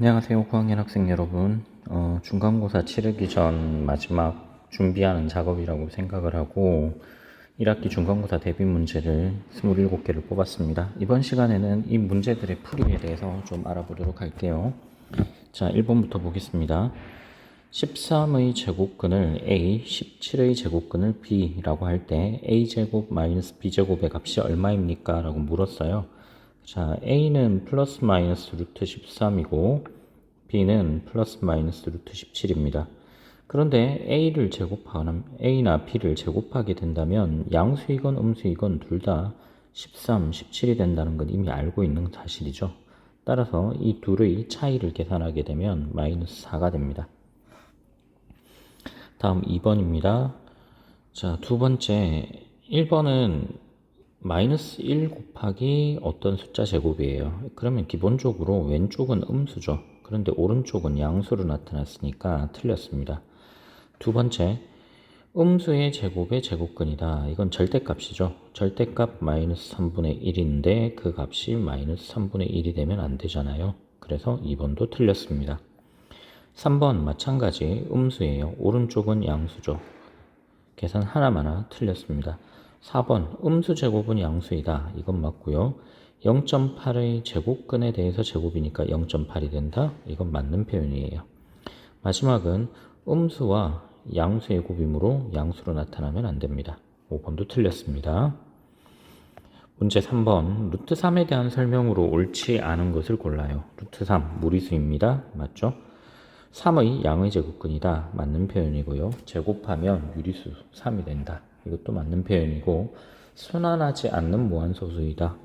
안녕하세요. 9학년 학생 여러분. 중간고사 치르기 전 마지막 준비하는 작업이라고 생각을 하고 1학기 중간고사 대비 문제를 27개를 뽑았습니다. 이번 시간에는 이 문제들의 풀이에 대해서 좀 알아보도록 할게요. 자, 1번부터 보겠습니다. 13의 제곱근을 A, 17의 제곱근을 B라고 할 때 A제곱 마이너스 B제곱의 값이 얼마입니까? 라고 물었어요. 자, A는 플러스 마이너스 루트 13이고 B는 플러스 마이너스 루트 17입니다. 그런데 A를 제곱하면 A나 B를 제곱하게 된다면 양수이건 음수이건 둘 다 13, 17이 된다는 건 이미 알고 있는 사실이죠. 따라서 이 둘의 차이를 계산하게 되면 마이너스 4가 됩니다. 다음 2번입니다. 자, 두 번째 1번은 마이너스 1 곱하기 어떤 숫자 제곱이에요. 그러면 기본적으로 왼쪽은 음수죠. 그런데 오른쪽은 양수로 나타났으니까 틀렸습니다. 두 번째, 음수의 제곱의 제곱근이다. 이건 절대값이죠. 절대값 마이너스 3분의 1인데 그 값이 마이너스 3분의 1이 되면 안 되잖아요. 그래서 2번도 틀렸습니다. 3번 마찬가지 음수예요. 오른쪽은 양수죠. 계산 하나마나 틀렸습니다. 4번 음수 제곱은 양수이다. 이건 맞고요. 0.8의 제곱근에 대해서 제곱이니까 0.8이 된다. 이건 맞는 표현이에요. 마지막은 음수와 양수의 곱이므로 양수로 나타나면 안 됩니다. 5번도 틀렸습니다. 문제 3번 루트 3에 대한 설명으로 옳지 않은 것을 골라요. 루트 3 무리수입니다. 맞죠? 3의 양의 제곱근이다. 맞는 표현이고요. 제곱하면 유리수 3이 된다. 이것도 맞는 표현이고 순환하지 않는 무한소수이다.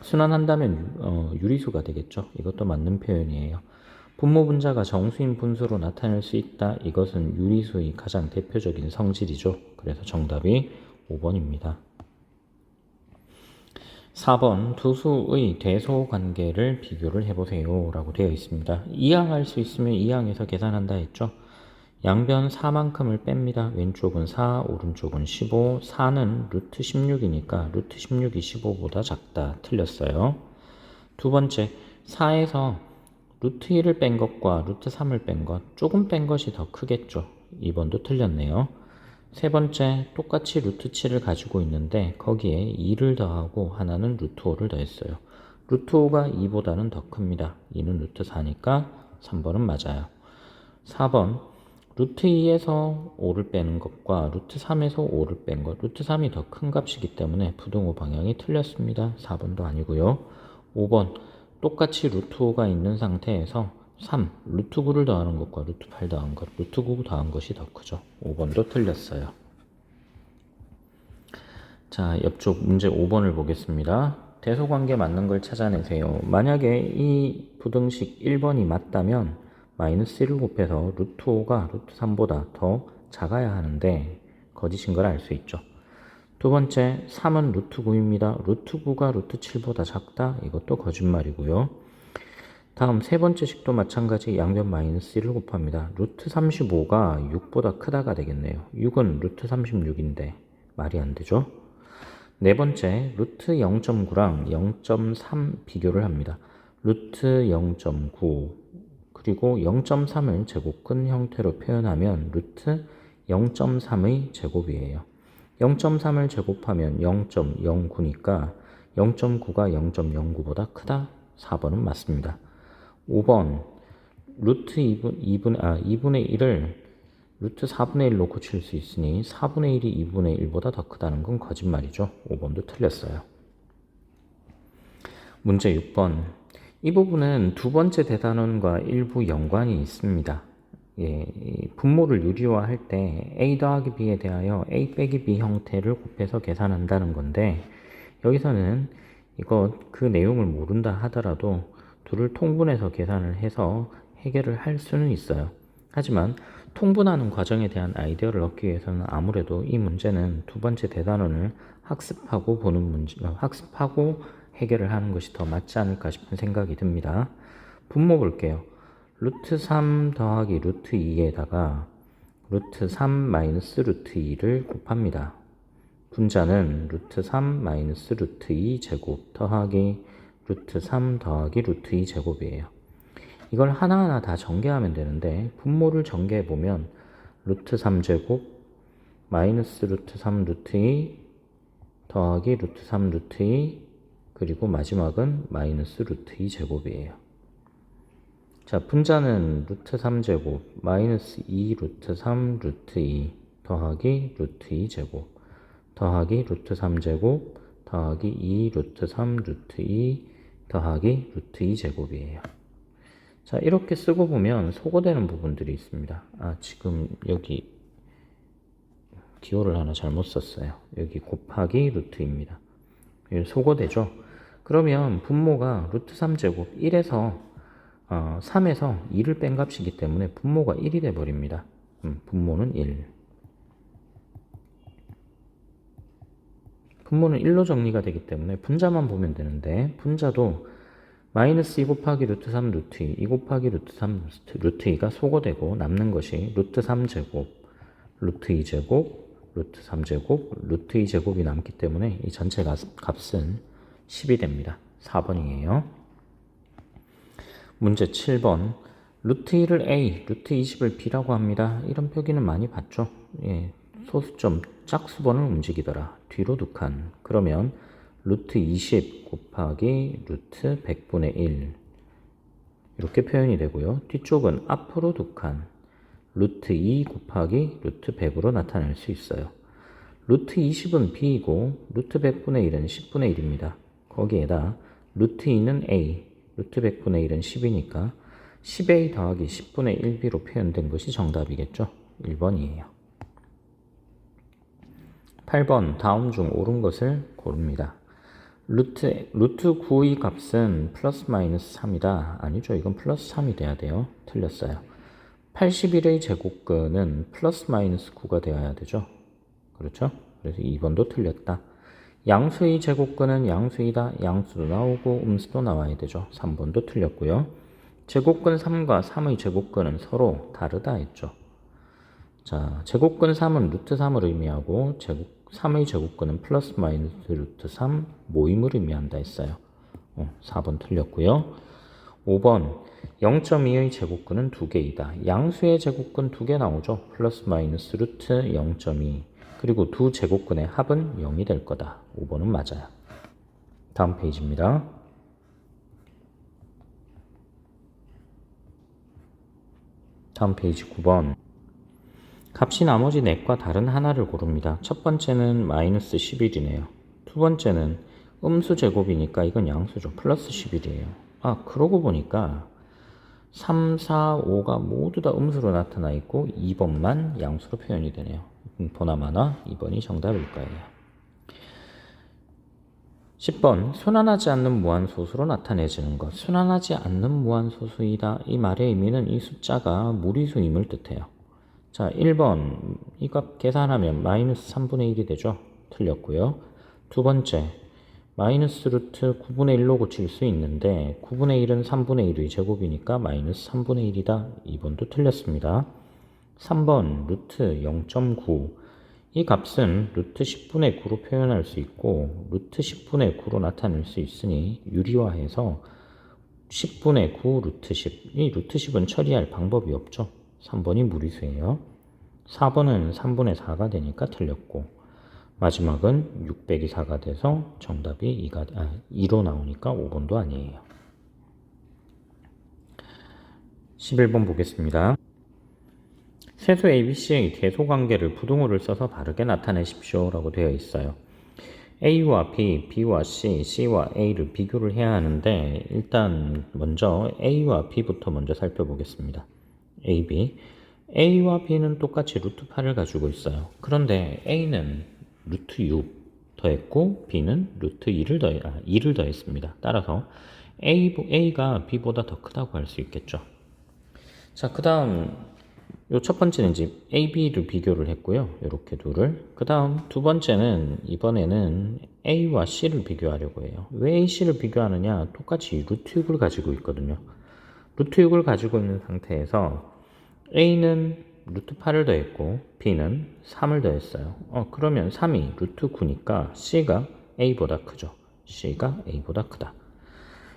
순환한다면 유리수가 되겠죠. 이것도 맞는 표현이에요. 분모 분자가 정수인 분수로 나타낼 수 있다. 이것은 유리수의 가장 대표적인 성질이죠. 그래서 정답이 5번입니다. 4번 두 수의 대소 관계를 비교를 해보세요 라고 되어 있습니다. 이항할 수 있으면 이항해서 계산한다 했죠. 양변 4만큼을 뺍니다. 왼쪽은 4, 오른쪽은 15. 4는 루트 16이니까 루트 16이 15보다 작다. 틀렸어요. 두 번째, 4에서 루트 1을 뺀 것과 루트 3을 뺀 것, 조금 뺀 것이 더 크겠죠. 2번도 틀렸네요. 세 번째, 똑같이 루트 7을 가지고 있는데 거기에 2를 더하고 하나는 루트 5를 더했어요. 루트 5가 2보다는 더 큽니다. 2는 루트 4니까 3번은 맞아요. 4번, 루트 2에서 5를 빼는 것과 루트 3에서 5를 뺀 것, 루트 3이 더 큰 값이기 때문에 부등호 방향이 틀렸습니다. 4번도 아니고요. 5번, 똑같이 루트 5가 있는 상태에서 3, 루트 9를 더하는 것과 루트 8 더한 것, 루트 9 더한 것이 더 크죠. 5번도 틀렸어요. 자, 옆쪽 문제 5번을 보겠습니다. 대소관계 맞는 걸 찾아내세요. 만약에 이 부등식 1번이 맞다면 마이너스 1을 곱해서 루트 5가 루트 3보다 더 작아야 하는데 거짓인 걸 알 수 있죠. 두 번째, 3은 루트 9입니다. 루트 9가 루트 7보다 작다? 이것도 거짓말이고요. 다음 세 번째 식도 마찬가지 양변 마이너스 1을 곱합니다. 루트 35가 6보다 크다가 되겠네요. 6은 루트 36인데 말이 안 되죠. 네 번째, 루트 0.9랑 0.3 비교를 합니다. 루트 0.9 그리고 0.3을 제곱근 형태로 표현하면 루트 0.3의 제곱이에요. 0.3을 제곱하면 0.09니까 0.9가 0.09보다 크다? 4번은 맞습니다. 5번 루트 2분의 1을 루트 4분의 1로 고칠 수 있으니 4분의 1이 2분의 1보다 더 크다는 건 거짓말이죠. 5번도 틀렸어요. 문제 6번. 이 부분은 두 번째 대단원과 일부 연관이 있습니다. 예, 분모를 유리화할 때 a 더하기 b에 대하여 a 빼기 b 형태를 곱해서 계산한다는 건데 여기서는 그 내용을 모른다 하더라도 둘을 통분해서 계산을 해서 해결을 할 수는 있어요. 하지만 통분하는 과정에 대한 아이디어를 얻기 위해서는 아무래도 이 문제는 두 번째 대단원을 학습하고 해결을 하는 것이 더 맞지 않을까 싶은 생각이 듭니다. 분모 볼게요. 루트 3 더하기 루트 2에다가 루트 3 마이너스 루트 2를 곱합니다. 분자는 루트 3 마이너스 루트 2 제곱 더하기 루트 3 더하기 루트 2 제곱이에요. 이걸 하나하나 다 전개하면 되는데 분모를 전개해 보면 루트 3제곱 마이너스 루트 3 루트 2 더하기 루트 3 루트 2 그리고 마지막은 마이너스 루트 2 제곱이에요. 자, 분자는 루트 3제곱 마이너스 2 루트 3 루트 2 더하기 루트 2 제곱 더하기 루트 3제곱 더하기 2 루트 3 루트 2 더하기 루트 2 제곱이에요. 자, 이렇게 쓰고 보면 소거되는 부분들이 있습니다. 지금 여기 기호를 하나 잘못 썼어요. 여기 곱하기 루트입니다. 소거되죠? 그러면 분모가 루트 3제곱 1에서 3에서 2를 뺀 값이기 때문에 분모가 1이 돼버립니다. 분모는 1. 분모는 1로 정리가 되기 때문에 분자만 보면 되는데 분자도 마이너스 2 곱하기 루트 3 루트 2, 2 곱하기 루트 3 루트 2가 소거되고 남는 것이 루트 3제곱, 루트 2제곱, 루트 3제곱, 루트 2제곱이 남기 때문에 이 전체 값은 10이 됩니다. 4번이에요. 문제 7번. 루트 1을 A, 루트 20을 B라고 합니다. 이런 표기는 많이 봤죠? 예, 소수점 짝수번을 움직이더라. 뒤로 두 칸. 그러면 루트 20 곱하기 루트 100분의 1 이렇게 표현이 되고요. 뒤쪽은 앞으로 두 칸. 루트 2 곱하기 루트 100으로 나타낼 수 있어요. 루트 20은 B이고 루트 100분의 1은 10분의 1입니다. 거기에다 루트 2는 A, 루트 100분의 1은 10이니까 10A 더하기 10분의 1B로 표현된 것이 정답이겠죠. 1번이에요. 8번 다음 중 옳은 것을 고릅니다. 루트 9의 값은 플러스 마이너스 3이다. 아니죠. 이건 플러스 3이 돼야 돼요. 틀렸어요. 81의 제곱근은 플러스 마이너스 9가 되어야 되죠. 그렇죠? 그래서 2번도 틀렸다. 양수의 제곱근은 양수이다. 양수도 나오고 음수도 나와야 되죠. 3번도 틀렸고요. 제곱근 3과 3의 제곱근은 서로 다르다 했죠. 자, 제곱근 3은 루트 3을 의미하고 3의 제곱근은 플러스 마이너스 루트 3 모임을 의미한다 했어요. 4번 틀렸고요. 5번 0.2의 제곱근은 2개이다. 양수의 제곱근 2개 나오죠. 플러스 마이너스 루트 0.2 그리고 두 제곱근의 합은 0이 될 거다. 5번은 맞아요. 다음 페이지입니다. 다음 페이지 9번. 값이 나머지 넷과 다른 하나를 고릅니다. 첫 번째는 마이너스 11이네요. 두 번째는 음수 제곱이니까 이건 양수죠. 플러스 11이에요. 그러고 보니까 3, 4, 5가 모두 다 음수로 나타나 있고 2번만 양수로 표현이 되네요. 보나마나 2번이 정답일 거예요. 10번 순환하지 않는 무한소수로 나타내지는 것. 순환하지 않는 무한소수이다. 이 말의 의미는 이 숫자가 무리수임을 뜻해요. 자, 1번 이 값 계산하면 마이너스 3분의 1이 되죠. 틀렸고요. 두 번째 마이너스 루트 9분의 1로 고칠 수 있는데 9분의 1은 3분의 1의 제곱이니까 마이너스 3분의 1이다. 2번도 틀렸습니다. 3번 루트 0.9 이 값은 루트 10분의 9로 표현할 수 있고 루트 10분의 9로 나타낼 수 있으니 유리화해서 10분의 9 루트 10 이 루트 10은 처리할 방법이 없죠. 3번이 무리수예요. 4번은 3분의 4가 되니까 틀렸고 마지막은 600이 4가 돼서 정답이 2로 나오니까 5번도 아니에요. 11번 보겠습니다. 세수 ABC의 계소관계를 부등호를 써서 바르게 나타내십시오 라고 되어 있어요. A와 B, B와 C, C와 A를 비교를 해야 하는데 일단 먼저 A와 B부터 먼저 살펴보겠습니다. A, B. A와 B는 똑같이 루트 8을 가지고 있어요. 그런데 A는 루트 6 더했고 B는 루트 2를 더했습니다. 따라서 A가 B보다 더 크다고 할 수 있겠죠. 자, 그 다음 요 첫 번째는 이제 A, B를 비교를 했고요. 이렇게 둘을. 그 다음 두 번째는 이번에는 A와 C를 비교하려고 해요. 왜 A, C를 비교하느냐? 똑같이 루트 6을 가지고 있거든요. 루트 6을 가지고 있는 상태에서 A는 루트 8을 더했고 B는 3을 더했어요. 그러면 3이 루트 9니까 C가 A보다 크죠. C가 A보다 크다.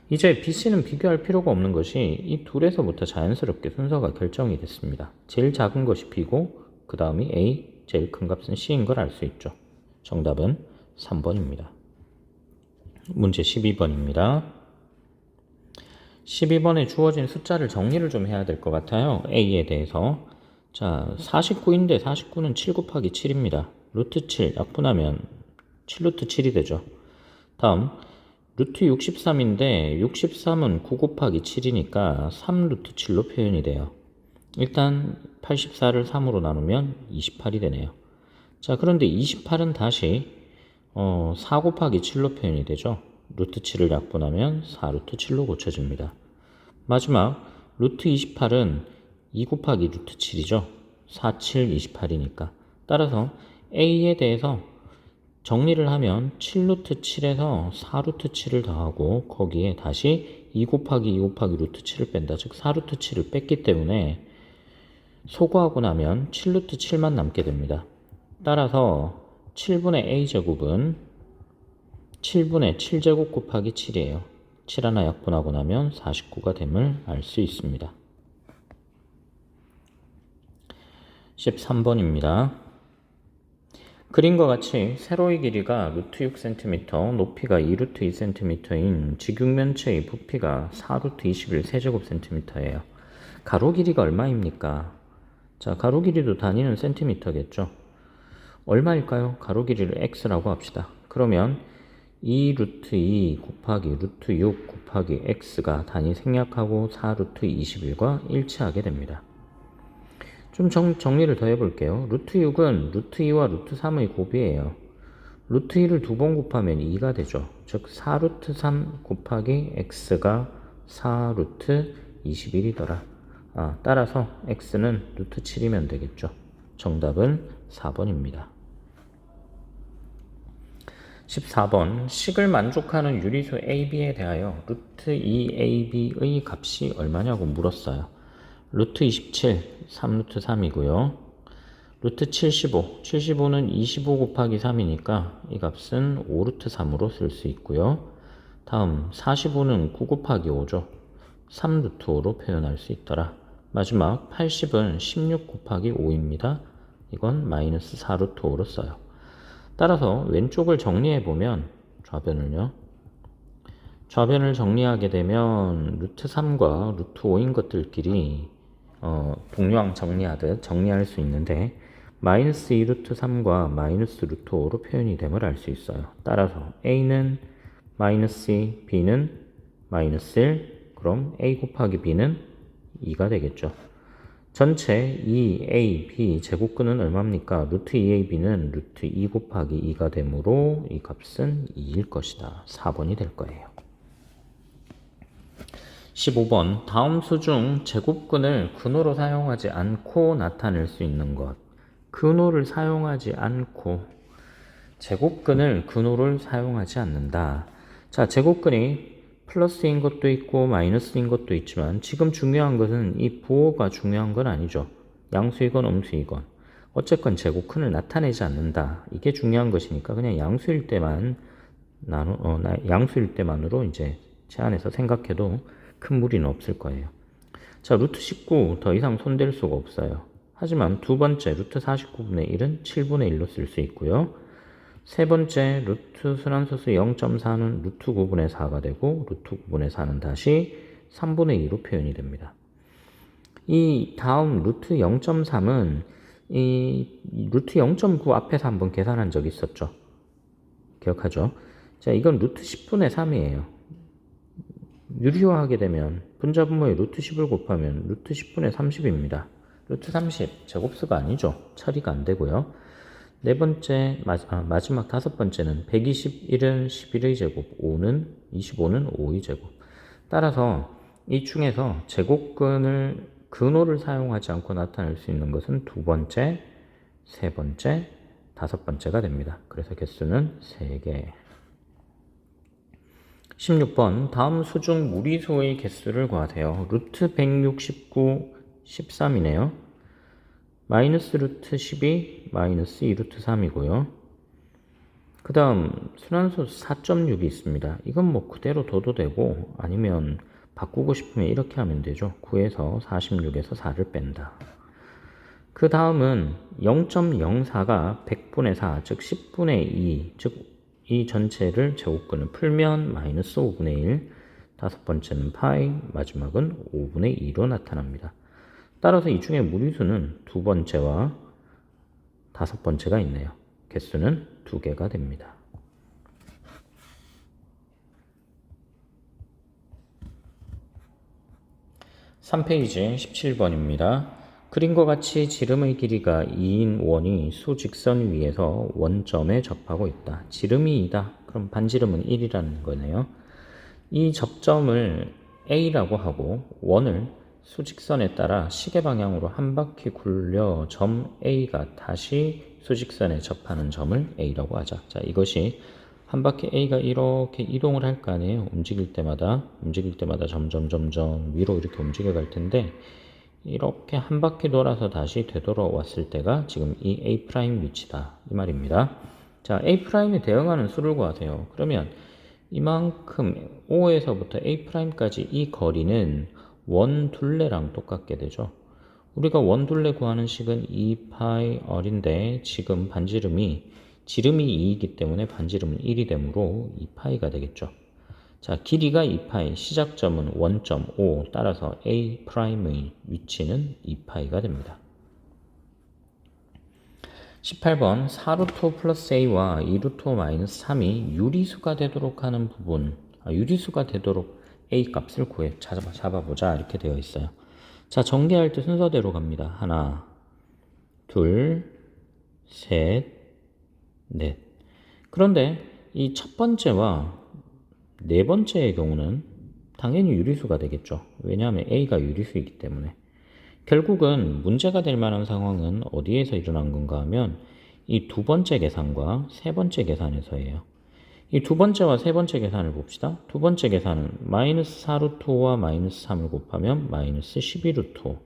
이제 BC는 비교할 필요가 없는 것이 이 둘에서부터 자연스럽게 순서가 결정이 됐습니다. 제일 작은 것이 B고 그 다음이 A, 제일 큰 값은 C인 걸 알 수 있죠. 정답은 3번입니다. 문제 12번입니다. 12번에 주어진 숫자를 정리를 좀 해야 될 것 같아요. A에 대해서. 자, 49인데 49는 7 곱하기 7입니다. 루트 7 약분하면 7루트 7이 되죠. 다음 루트 63인데 63은 9 곱하기 7이니까 3루트 7로 표현이 돼요. 일단 84를 3으로 나누면 28이 되네요. 자, 그런데 28은 다시 4 곱하기 7로 표현이 되죠. 루트 7을 약분하면 4루트 7로 고쳐집니다. 마지막 루트 28은 2 곱하기 루트 7이죠. 4, 7, 28이니까. 따라서 A에 대해서 정리를 하면 7루트 7에서 4루트 7을 더하고 거기에 다시 2 곱하기 2 곱하기 루트 7을 뺀다. 즉 4루트 7을 뺐기 때문에 소거하고 나면 7루트 7만 남게 됩니다. 따라서 7분의 a제곱은 7분의 7제곱 곱하기 7이에요. 7 하나 약분하고 나면 49가 됨을 알 수 있습니다. 13번입니다. 그림과 같이 세로의 길이가 루트 6cm, 높이가 2루트 2cm인 직육면체의 부피가 4루트 21 세제곱cm예요. 가로 길이가 얼마입니까? 자, 가로 길이도 단위는 센티미터겠죠. 얼마일까요? 가로 길이를 x라고 합시다. 그러면 2 루트 2 곱하기 루트 6 곱하기 x가 단위 생략하고 4 루트 21과 일치하게 됩니다. 좀 정리를 더 해볼게요. 루트 6은 루트 2와 루트 3의 곱이에요. 루트 2를 두 번 곱하면 2가 되죠. 즉 4 루트 3 곱하기 x가 4 루트 21이더라. 따라서 x는 루트 7이면 되겠죠. 정답은 4번입니다. 14번 식을 만족하는 유리수 AB에 대하여 루트 2AB의 값이 얼마냐고 물었어요. 루트 27, 3루트 3이고요. 루트 75, 75는 25 곱하기 3이니까 이 값은 5루트 3으로 쓸 수 있고요. 다음 45는 9 곱하기 5죠. 3루트 5로 표현할 수 있더라. 마지막 80은 16 곱하기 5입니다. 이건 마이너스 4루트 5로 써요. 따라서 왼쪽을 정리해보면 좌변을 정리하게 되면 루트 3과 루트 5인 것들끼리 동류항 정리하듯 정리할 수 있는데 마이너스 2 루트 3과 마이너스 루트 5로 표현이 됨을 알 수 있어요. 따라서 A는 마이너스 2, B는 마이너스 1, 그럼 A 곱하기 B는 2가 되겠죠. 전체 2a, b 제곱근은 얼마입니까? 루트 2ab는 루트 2 곱하기 2가 되므로 이 값은 2일 것이다. 4번이 될 거예요. 15번 다음 수 중 제곱근을 근호로 사용하지 않고 나타낼 수 있는 것. 근호를 사용하지 않고 제곱근을 근호를 사용하지 않는다. 자, 제곱근이 플러스인 것도 있고 마이너스인 것도 있지만 지금 중요한 것은 이 부호가 중요한 건 아니죠. 양수이건 음수이건 어쨌건 제곱근을 나타내지 않는다. 이게 중요한 것이니까 그냥 양수일 때만으로 이제 제안해서 생각해도 큰 무리는 없을 거예요. 자, 루트 19 더 이상 손댈 수가 없어요. 하지만 두 번째 루트 49분의 1은 7분의 1로 쓸 수 있고요. 세 번째 루트 순환소수 0.4는 루트 9분의 4가 되고 루트 9분의 4는 다시 3분의 2로 표현이 됩니다. 이 다음 루트 0.3은 이 루트 0.9 앞에서 한번 계산한 적이 있었죠. 기억하죠? 자, 이건 루트 10분의 3이에요. 유리화하게 되면 분자분모에 루트 10을 곱하면 루트 10분의 30입니다. 루트 30 제곱수가 아니죠. 처리가 안 되고요. 네 번째, 마지막 다섯 번째는 121은 11의 제곱, 25는 5의 제곱. 따라서 이 중에서 제곱근을 근호를 사용하지 않고 나타낼 수 있는 것은 두 번째, 세 번째, 다섯 번째가 됩니다. 그래서 개수는 3개. 16번 다음 수 중 무리수의 개수를 구하세요. 루트 169, 13이네요. 마이너스 루트 12, 마이너스 2루트 3이고요. 그 다음 순환소 4.6이 있습니다. 이건 뭐 그대로 둬도 되고 아니면 바꾸고 싶으면 이렇게 하면 되죠. 9에서 46에서 4를 뺀다. 그 다음은 0.04가 100분의 4, 즉 10분의 2, 즉 이 전체를 제곱근을 풀면 마이너스 5분의 1, 다섯 번째는 파이, 마지막은 5분의 2로 나타납니다. 따라서 이 중에 무리수는 두 번째와 다섯 번째가 있네요. 개수는 2개가 됩니다. (3페이지) 17번입니다. 그림과 같이 지름의 길이가 2인 원이 수직선 위에서 원점에 접하고 있다. 지름이 2다. 그럼 반지름은 1이라는 거네요. 이 접점을 A라고 하고 원을 수직선에 따라 시계 방향으로 한 바퀴 굴려 점 A가 다시 수직선에 접하는 점을 A라고 하자. 자, 이것이 한 바퀴 A가 이렇게 이동을 할 거 아니에요. 움직일 때마다 점점 위로 이렇게 움직여 갈 텐데 이렇게 한 바퀴 돌아서 다시 되돌아왔을 때가 지금 이 A' 위치다. 이 말입니다. 자, A'에 대응하는 수를 구하세요. 그러면 이만큼 O에서부터 A'까지 이 거리는 원 둘레랑 똑같게 되죠. 우리가 원 둘레 구하는 식은 2πr인데 지금 반지름이 지름이 2이기 때문에 반지름은 1이 되므로 2π가 되겠죠. 자, 길이가 2π, 시작점은 원점 O, 따라서 A'의 위치는 2π가 됩니다. 18번 4루트 5 플러스 A와 2루트 5 마이너스 3이 유리수가 되도록 하는 부분, 유리수가 되도록 A 값을 잡아보자 이렇게 되어 있어요. 자, 전개할 때 순서대로 갑니다. 하나, 둘, 셋, 넷. 그런데 이 첫 번째와 네 번째의 경우는 당연히 유리수가 되겠죠. 왜냐하면 A가 유리수이기 때문에. 결국은 문제가 될 만한 상황은 어디에서 일어난 건가 하면 이 두 번째 계산과 세 번째 계산에서예요. 이 두 번째와 세 번째 계산을 봅시다. 두 번째 계산은 마이너스 4루트 5와 마이너스 3을 곱하면 마이너스 12루트 5.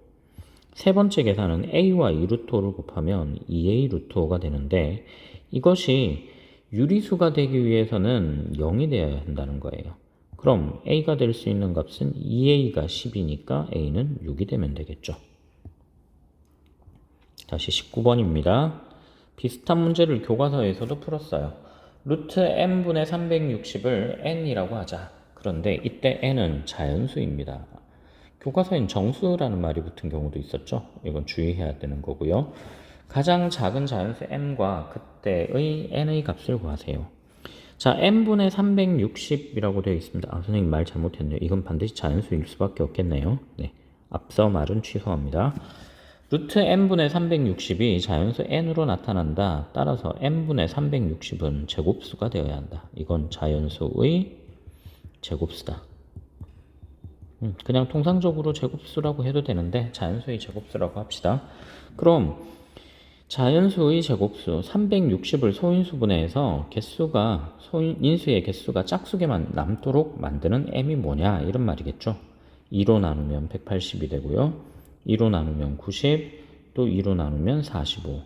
세 번째 계산은 A와 2루트 5를 곱하면 2A 루트 5가 되는데 이것이 유리수가 되기 위해서는 0이 되어야 한다는 거예요. 그럼 A가 될 수 있는 값은 2A가 10이니까 A는 6이 되면 되겠죠. 다시 19번입니다. 비슷한 문제를 교과서에서도 풀었어요. 루트 n분의 360을 n이라고 하자. 그런데 이때 n은 자연수입니다. 교과서엔 정수라는 말이 붙은 경우도 있었죠. 이건 주의해야 되는 거고요. 가장 작은 자연수 m과 그때의 n의 값을 구하세요. 자, n분의 360이라고 되어 있습니다. 선생님 말 잘못했네요. 이건 반드시 자연수일 수밖에 없겠네요. 네, 앞서 말은 취소합니다. 루트 n분의 360이 자연수 n으로 나타난다. 따라서 n분의 360은 제곱수가 되어야 한다. 이건 자연수의 제곱수다. 그냥 통상적으로 제곱수라고 해도 되는데 자연수의 제곱수라고 합시다. 그럼 자연수의 제곱수 360을 소인수분해해서 인수의 개수가 짝수계만 남도록 만드는 m이 뭐냐 이런 말이겠죠. 2로 나누면 180이 되고요. 2로 나누면 90, 또 2로 나누면 45,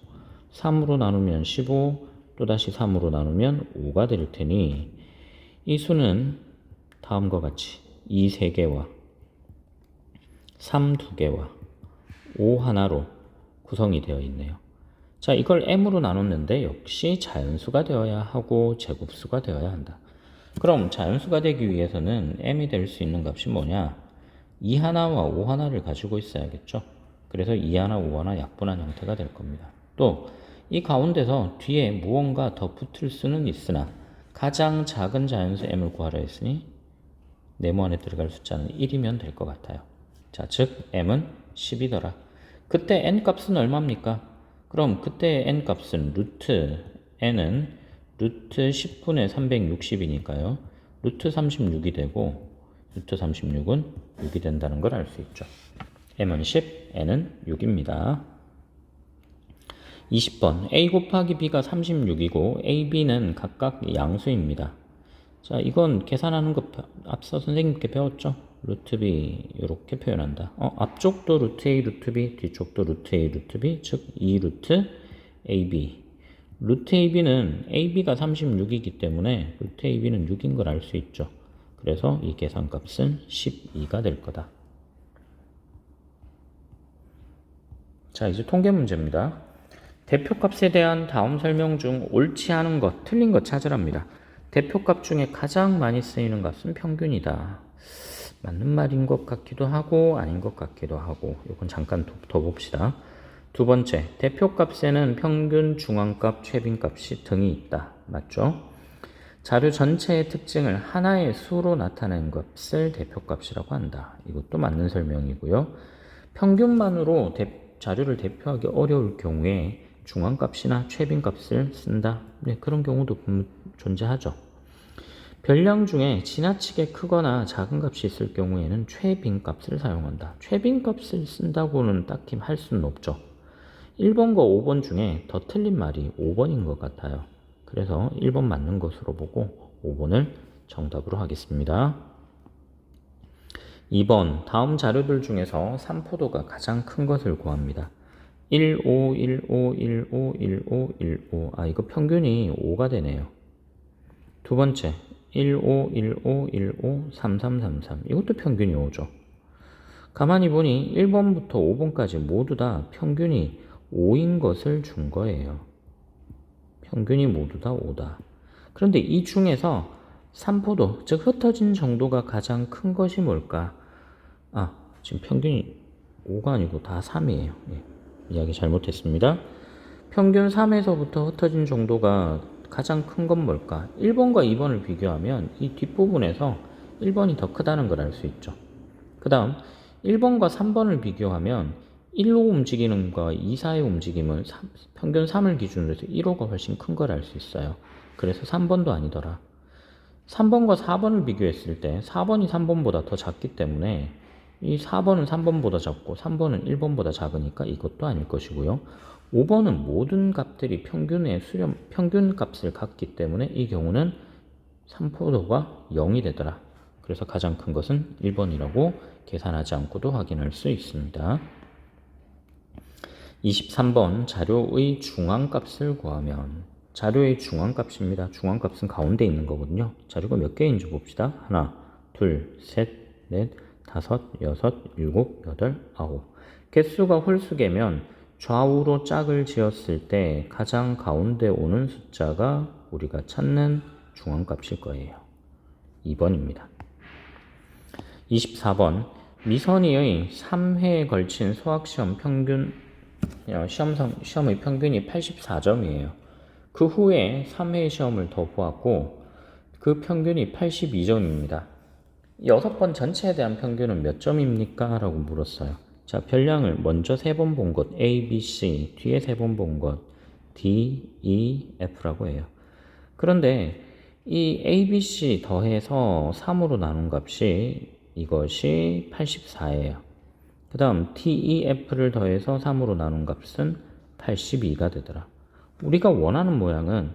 3으로 나누면 15, 또다시 3으로 나누면 5가 될 테니 이 수는 다음과 같이 2 3개와 3 2개와 5 하나로 구성이 되어 있네요. 자, 이걸 m으로 나눴는데 역시 자연수가 되어야 하고 제곱수가 되어야 한다. 그럼 자연수가 되기 위해서는 m이 될 수 있는 값이 뭐냐? 2 하나와 5 하나를 가지고 있어야겠죠. 그래서 2 하나, 5 하나 약분한 형태가 될 겁니다. 또 이 가운데서 뒤에 무언가 더 붙을 수는 있으나 가장 작은 자연수 m을 구하려 했으니 네모 안에 들어갈 숫자는 1이면 될 것 같아요. 자, 즉 m은 10이더라. 그때 n 값은 얼마입니까? 그럼 그때 n 값은 루트 n은 루트 10분의 360이니까요. 루트 36이 되고 루트 36은 6이 된다는 걸 알 수 있죠. m은 10, n은 6입니다. 20번 a 곱하기 b가 36이고 a, b는 각각 양수입니다. 자, 이건 계산하는 거 앞서 선생님께 배웠죠? 루트 b 이렇게 표현한다. 앞쪽도 루트 a 루트 b, 뒤쪽도 루트 a 루트 b, 즉 2 루트 ab. 루트 AB는 AB가 36이기 때문에 루트 AB는 6인 걸 알 수 있죠. 그래서 이 계산값은 12가 될 거다. 자, 이제 통계 문제입니다. 대표값에 대한 다음 설명 중 옳지 않은 것, 틀린 것 찾으랍니다. 대표값 중에 가장 많이 쓰이는 값은 평균이다. 맞는 말인 것 같기도 하고 아닌 것 같기도 하고, 이건 잠깐 더 봅시다. 두 번째, 대표값에는 평균, 중앙값, 최빈값이 등이 있다. 맞죠? 자료 전체의 특징을 하나의 수로 나타낸 것을 대표값이라고 한다. 이것도 맞는 설명이고요. 평균만으로 자료를 대표하기 어려울 경우에 중앙값이나 최빈값을 쓴다. 네, 그런 경우도 존재하죠. 별량 중에 지나치게 크거나 작은 값이 있을 경우에는 최빈값을 사용한다. 최빈값을 쓴다고는 딱히 할 수는 없죠. 1번과 5번 중에 더 틀린 말이 5번인 것 같아요. 그래서 1번 맞는 것으로 보고 5번을 정답으로 하겠습니다. 2번, 다음 자료들 중에서 산포도가 가장 큰 것을 구합니다. 1, 5, 1, 5, 1, 5, 1, 5, 1, 5. 아, 이거 평균이 5가 되네요. 두 번째, 1, 5, 1, 5, 1, 5, 3, 3, 3, 3. 이것도 평균이 5죠. 가만히 보니 1번부터 5번까지 모두 다 평균이 5인 것을 준 거예요. 평균이 모두 다 5다. 그런데 이 중에서 산포도, 즉 흩어진 정도가 가장 큰 것이 뭘까? 아, 지금 평균이 5가 아니고 다 3이에요. 예, 이야기 잘못했습니다. 평균 3에서부터 흩어진 정도가 가장 큰 건 뭘까? 1번과 2번을 비교하면 이 뒷부분에서 1번이 더 크다는 걸 알 수 있죠. 그 다음 1번과 3번을 비교하면 1호 움직이는 것과 2, 4의 움직임은 평균 3을 기준으로 해서 1호가 훨씬 큰 걸 알 수 있어요. 그래서 3번도 아니더라. 3번과 4번을 비교했을 때 4번이 3번보다 더 작기 때문에 이 4번은 3번보다 작고 3번은 1번보다 작으니까 이것도 아닐 것이고요. 5번은 모든 값들이 평균 값을 갖기 때문에 이 경우는 산포도가 0이 되더라. 그래서 가장 큰 것은 1번이라고 계산하지 않고도 확인할 수 있습니다. 23번, 자료의 중앙값을 구하면. 자료의 중앙값입니다. 중앙값은 가운데 있는 거거든요. 자료가 몇 개인지 봅시다. 하나, 둘, 셋, 넷, 다섯, 여섯, 일곱, 여덟, 아홉. 개수가 홀수개면 좌우로 짝을 지었을 때 가장 가운데 오는 숫자가 우리가 찾는 중앙값일 거예요. 2번입니다. 24번, 미선이의 3회에 걸친 수학시험 시험의 평균이 84점이에요. 그 후에 3회 시험을 더 보았고 그 평균이 82점입니다. 6번 전체에 대한 평균은 몇 점입니까? 라고 물었어요. 자, 별량을 먼저 3번 본 것 A, B, C, 뒤에 3번 본 것 D, E, F라고 해요. 그런데 이 A, B, C 더해서 3으로 나눈 값이 이것이 84예요. 그 다음 T, E, F를 더해서 3으로 나눈 값은 82가 되더라. 우리가 원하는 모양은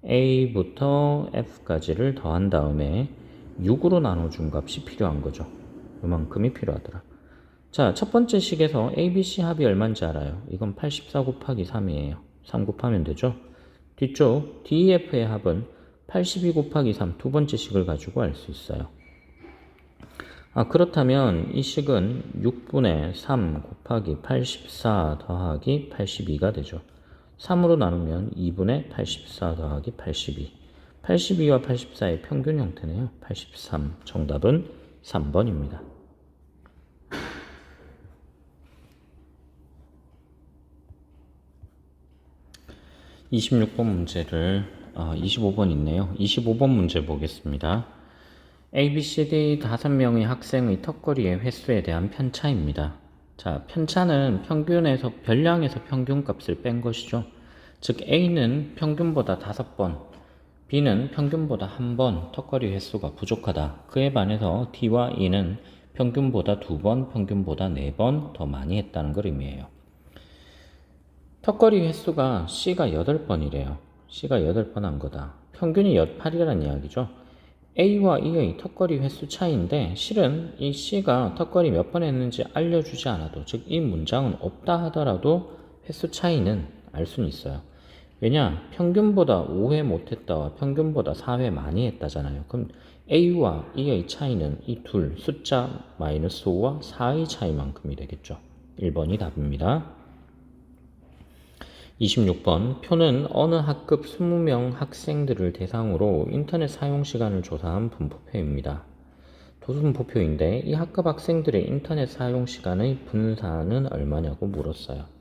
A부터 F까지를 더한 다음에 6으로 나눠준 값이 필요한 거죠. 이만큼이 필요하더라. 자, 첫 번째 식에서 A, B, C 합이 얼마인지 알아요. 이건 84 곱하기 3이에요. 3 곱하면 되죠. 뒤쪽 D, E, F의 합은 82 곱하기 3 두 번째 식을 가지고 알 수 있어요. 그렇다면 이 식은 6분의 3 곱하기 84 더하기 82가 되죠. 3으로 나누면 2분의 84 더하기 82. 82와 84의 평균 형태네요. 83. 정답은 3번입니다. 26번 문제를 25번 있네요. 25번 문제 보겠습니다. A, B, C, D 5명의 학생의 턱걸이의 횟수에 대한 편차입니다. 자, 편차는 별량에서 평균값을 뺀 것이죠. 즉 A는 평균보다 5번, B는 평균보다 1번 턱걸이 횟수가 부족하다. 그에 반해서 D와 E는 평균보다 2번, 평균보다 4번 더 많이 했다는 걸 의미해요. 턱걸이 횟수가 C가 8번이래요. C가 8번 한 거다. 평균이 8이라는 이야기죠. A와 E의 턱걸이 횟수 차이인데 실은 이 C가 턱걸이 몇 번 했는지 알려주지 않아도, 즉 이 문장은 없다 하더라도 횟수 차이는 알 수는 있어요. 왜냐? 평균보다 5회 못했다와 평균보다 4회 많이 했다잖아요. 그럼 A와 E의 차이는 이 둘 숫자 마이너스 5와 4의 차이만큼이 되겠죠. 1번이 답입니다. 26번 표는 어느 학급 20명 학생들을 대상으로 인터넷 사용 시간을 조사한 분포표입니다. 도수분포표인데 이 학급 학생들의 인터넷 사용 시간의 분산은 얼마냐고 물었어요.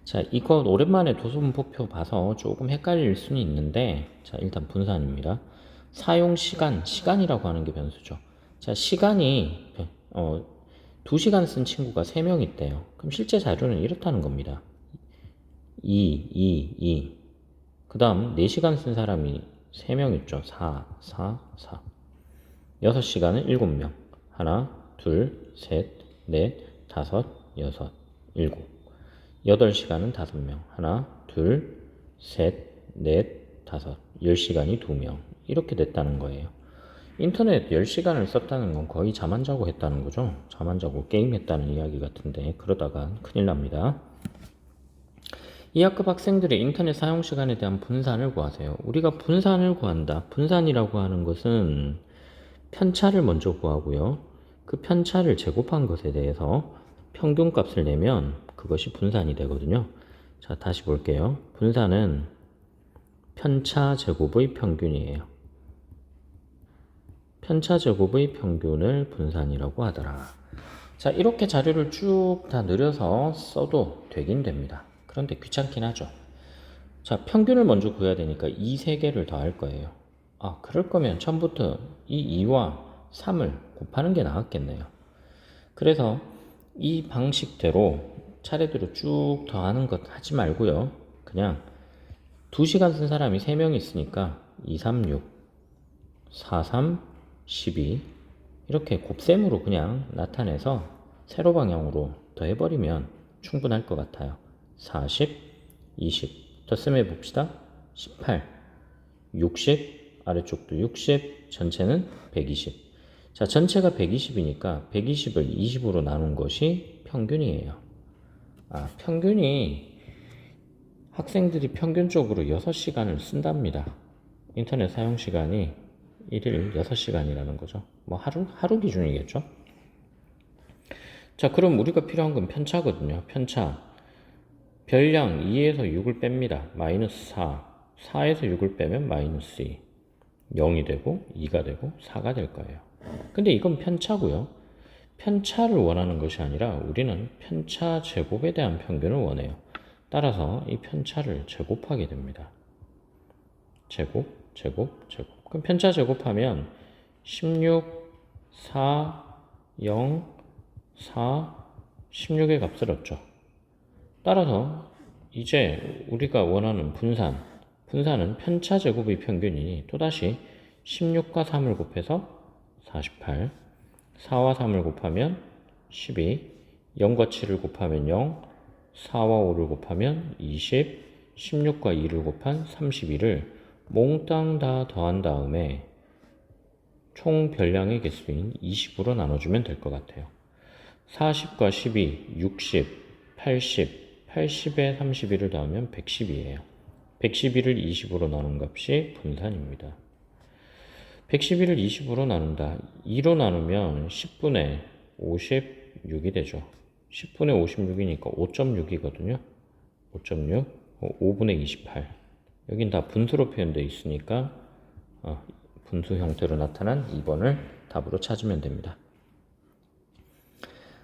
자, 이거 오랜만에 도수분포표 봐서 조금 헷갈릴 수는 있는데, 자, 일단 분산입니다. 사용 시간, 시간이라고 하는 게 변수죠. 자, 시간이 2시간 쓴 친구가 3명 있대요. 그럼 실제 자료는 이렇다는 겁니다. 2. 그 다음 4시간 쓴 사람이 3명 있죠. 4. 6시간은 7명. 하나, 둘, 셋, 넷, 다섯, 여섯, 일곱. 8시간은 5명. 하나, 둘, 셋, 넷, 다섯. 10시간이 2명. 이렇게 됐다는 거예요. 인터넷 10시간을 썼다는 건 거의 잠 안 자고 했다는 거죠. 잠 안 자고 게임했다는 이야기 같은데 그러다가 큰일 납니다. 이 학급 학생들의 인터넷 사용 시간에 대한 분산을 구하세요. 우리가 분산을 구한다. 분산이라고 하는 것은 편차를 먼저 구하고요. 그 편차를 제곱한 것에 대해서 평균값을 내면 그것이 분산이 되거든요. 자, 다시 볼게요. 분산은 편차 제곱의 평균이에요. 편차 제곱의 평균을 분산이라고 하더라. 자, 이렇게 자료를 쭉 다 늘여서 써도 되긴 됩니다. 그런데 귀찮긴 하죠. 자, 평균을 먼저 구해야 되니까 이 세 개를 더할 거예요. 아, 그럴 거면 처음부터 이 2와 3을 곱하는 게 나았겠네요. 그래서 이 방식대로 차례대로 쭉 더하는 것 하지 말고요. 그냥 2시간 쓴 사람이 3명 있으니까 2, 3, 6, 4, 3, 12 이렇게 곱셈으로 그냥 나타내서 세로 방향으로 더해버리면 충분할 것 같아요. 40, 20 덧셈해 봅시다. 18, 60 아래쪽도 60 전체는 120. 자, 전체가 120이니까 120을 20으로 나눈 것이 평균이에요. 아, 평균이 학생들이 평균적으로 6시간을 쓴답니다. 인터넷 사용 시간이 1일 6시간이라는 거죠. 뭐 하루 기준이겠죠. 자, 그럼 우리가 필요한 건 편차거든요. 편차. 별량 2에서 6을 뺍니다. 마이너스 4. 4에서 6을 빼면 마이너스 2. 0이 되고 2가 되고 4가 될 거예요. 근데 이건 편차고요. 편차를 원하는 것이 아니라 우리는 편차 제곱에 대한 평균을 원해요. 따라서 이 편차를 제곱하게 됩니다. 제곱. 그럼 편차 제곱하면 16, 4, 0, 4, 16의 값을 얻죠. 따라서 이제 우리가 원하는 분산은 편차 제곱의 평균이니 또다시 16과 3을 곱해서 48, 4와 3을 곱하면 12, 0과 7을 곱하면 0, 4와 5를 곱하면 20, 16과 2를 곱한 32를 몽땅 다 더한 다음에 총 별량의 개수인 20으로 나눠주면 될 것 같아요. 40과 12, 60, 80, 80에 31을 더하면 112예요. 112를 20으로 나눈 값이 분산입니다. 112를 20으로 나눈다. 2로 나누면 10분의 56이 되죠. 10분의 56이니까 5.6이거든요. 5.6, 5분의 28. 여긴 다 분수로 표현되어 있으니까 분수 형태로 나타난 2번을 답으로 찾으면 됩니다.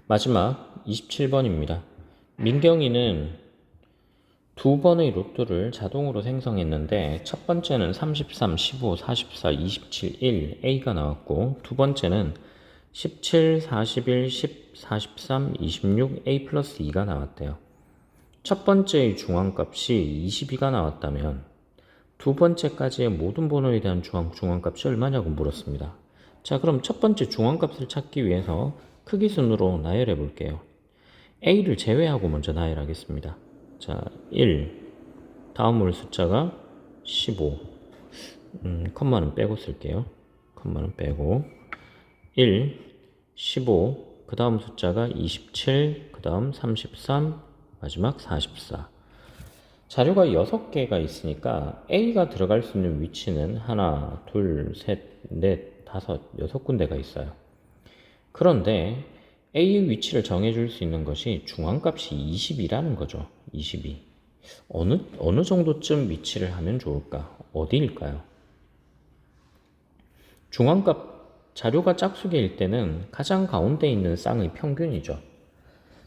마지막 27번입니다. 민경이는 두 번의 로또를 자동으로 생성했는데 첫 번째는 33, 15, 44, 27, 1 A가 나왔고 두 번째는 17, 41, 10, 43, 26 A 플러스 2가 나왔대요. 첫 번째의 중앙값이 22가 나왔다면 두 번째까지의 모든 번호에 대한 중앙값이 얼마냐고 물었습니다. 자, 그럼 첫 번째 중앙값을 찾기 위해서 크기 순으로 나열해 볼게요. A를 제외하고 먼저 나열하겠습니다. 자, 1 다음 올 숫자가 15 컴마는 빼고 쓸게요. 컴마는 빼고 1 15 그 다음 숫자가 27 그 다음 33 마지막 44. 자료가 6개가 있으니까 A가 들어갈 수 있는 위치는 하나, 둘, 셋, 넷, 다섯, 6군데가 있어요. 그런데 A의 위치를 정해줄 수 있는 것이 중앙값이 20이라는 거죠. 22. 어느 정도쯤 위치를 하면 좋을까? 어디일까요? 중앙값 자료가 짝수계일 때는 가장 가운데 있는 쌍의 평균이죠.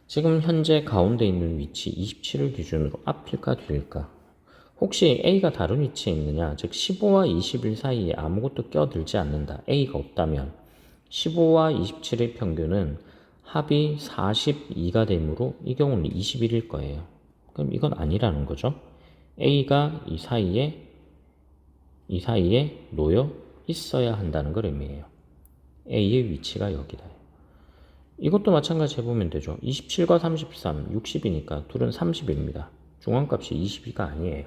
지금 현재 가운데 있는 위치 27을 기준으로 앞일까 뒤일까? 혹시 A가 다른 위치에 있느냐? 즉 15와 21 사이에 아무것도 껴들지 않는다. A가 없다면 15와 27의 평균은 합이 42가 되므로 이 경우는 21일 거예요. 그럼 이건 아니라는 거죠. A가 이 사이에 놓여 있어야 한다는 걸 의미해요. A의 위치가 여기다. 이것도 마찬가지 해보면 되죠. 27과 33, 60이니까 둘은 30입니다. 중앙값이 22가 아니에요.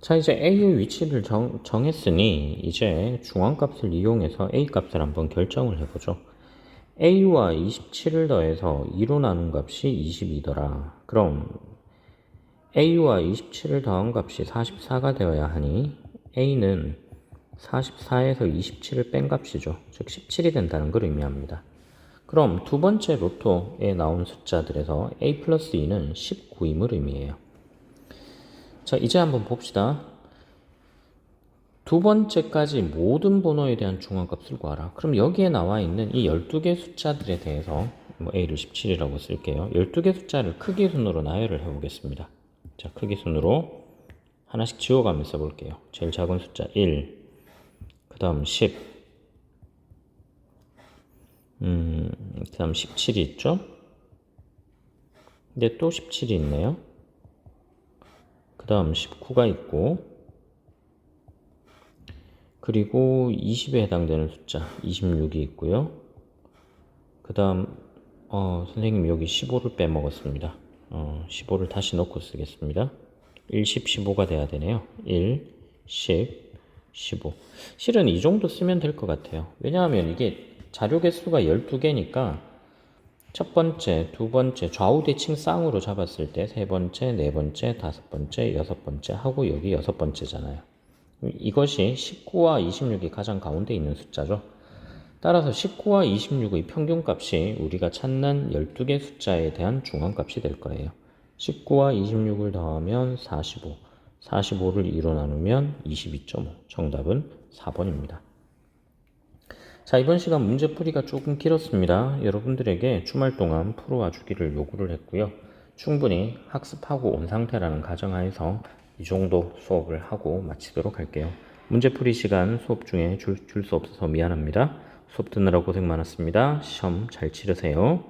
자, 이제 A의 위치를 정했으니 이제 중앙값을 이용해서 A 값을 한번 결정을 해보죠. A와 27을 더해서 2로 나눈 값이 22더라. 그럼 A와 27을 더한 값이 44가 되어야 하니 A는 44에서 27을 뺀 값이죠. 즉 17이 된다는 걸 의미합니다. 그럼 두 번째 로또에 나온 숫자들에서 A 플러스 2는 19임을 의미해요. 자, 이제 한번 봅시다. 두 번째까지 모든 번호에 대한 중앙값을 구하라. 그럼 여기에 나와 있는 이 12개 숫자들에 대해서 A를 17이라고 쓸게요. 12개 숫자를 크기 순으로 나열을 해보겠습니다. 자, 크기 순으로 하나씩 지워가면서 써볼게요. 제일 작은 숫자 1, 그 다음 10, 그 다음 17이 있죠? 근데 또 17이 있네요. 그 다음 19가 있고, 그리고 20에 해당되는 숫자 26이 있고요. 그 다음 선생님 여기 15를 빼먹었습니다. 15를 다시 넣고 쓰겠습니다. 1, 10, 15가 돼야 되네요. 1, 10, 15. 실은 이 정도 쓰면 될 것 같아요. 왜냐하면 이게 자료 개수가 12개니까 첫 번째, 두 번째, 좌우 대칭 쌍으로 잡았을 때 세 번째, 네 번째, 다섯 번째, 여섯 번째 하고 여기 여섯 번째잖아요. 이것이 19와 26이 가장 가운데 있는 숫자죠. 따라서 19와 26의 평균값이 우리가 찾는 12개 숫자에 대한 중앙값이 될 거예요. 19와 26을 더하면 45, 45를 2로 나누면 22.5. 정답은 4번입니다. 자, 이번 시간 문제풀이가 조금 길었습니다. 여러분들에게 주말 동안 풀어와 주기를 요구를 했고요. 충분히 학습하고 온 상태라는 가정하에서 이 정도 수업을 하고 마치도록 할게요. 문제풀이 시간 수업 중에 줄 수 없어서 미안합니다. 수업 듣느라 고생 많았습니다. 시험 잘 치르세요.